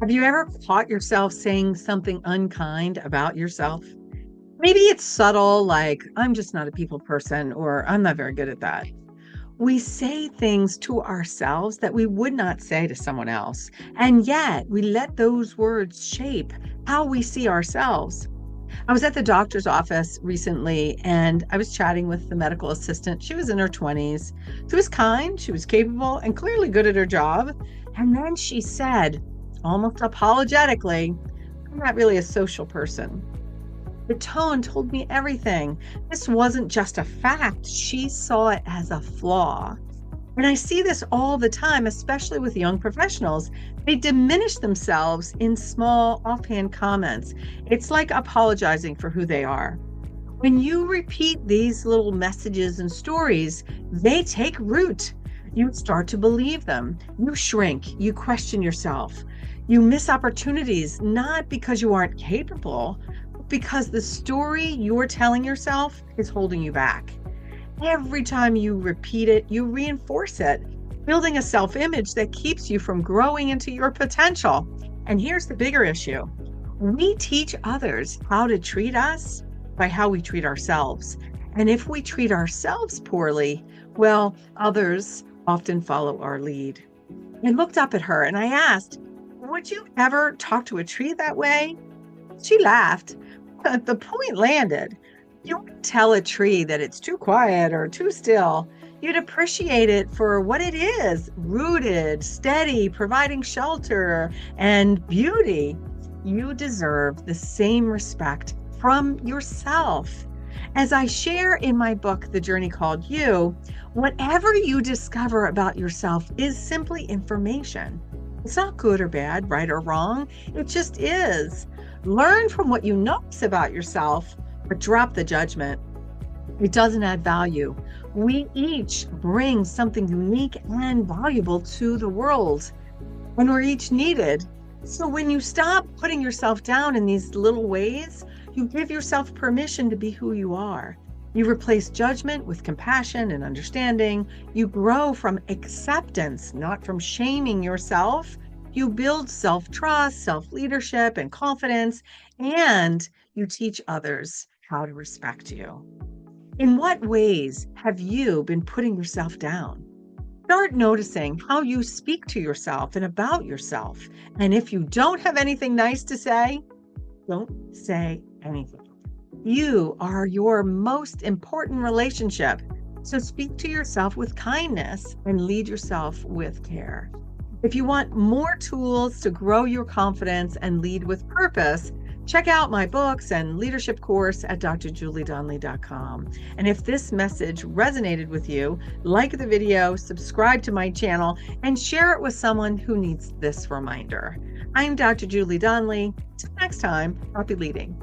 Have you ever caught yourself saying something unkind about yourself? Maybe it's subtle, like, I'm just not a people person, or I'm not very good at that. We say things to ourselves that we would not say to someone else. And yet we let those words shape how we see ourselves. I was at the doctor's office recently and I was chatting with the medical assistant. She was in her 20s. She was kind, she was capable, and clearly good at her job. And then she said, almost apologetically, I'm not really a social person. The tone told me everything. This wasn't just a fact, she saw it as a flaw. And I see this all the time, especially with young professionals. They diminish themselves in small, offhand comments. It's like apologizing for who they are. When you repeat these little messages and stories, they take root. You start to believe them. You shrink. You question yourself. You miss opportunities, not because you aren't capable, but because the story you're telling yourself is holding you back. Every time you repeat it, you reinforce it, building a self-image that keeps you from growing into your potential. And here's the bigger issue. We teach others how to treat us by how we treat ourselves. And if we treat ourselves poorly, well, others often follow our lead. I looked up at her and I asked, would you ever talk to a tree that way? She laughed. The point landed. You wouldn't tell a tree that it's too quiet or too still. You'd appreciate it for what it is, rooted, steady, providing shelter and beauty. You deserve the same respect from yourself. As I share in my book, The Journey Called You, whatever you discover about yourself is simply information. It's not good or bad, right or wrong. It just is. Learn from what you notice about yourself, but drop the judgment. It doesn't add value. We each bring something unique and valuable to the world, and we're each needed. So when you stop putting yourself down in these little ways, you give yourself permission to be who you are. You replace judgment with compassion and understanding. You grow from acceptance, not from shaming yourself. You build self-trust, self-leadership, and confidence, and you teach others how to respect you. In what ways have you been putting yourself down? Start noticing how you speak to yourself and about yourself. And if you don't have anything nice to say, don't say anything. You are your most important relationship. So speak to yourself with kindness and lead yourself with care. If you want more tools to grow your confidence and lead with purpose, check out my books and leadership course at drjuliedonley.com. And if this message resonated with you, like the video, subscribe to my channel, and share it with someone who needs this reminder. I'm Dr. Julie Donley. Till next time, happy leading.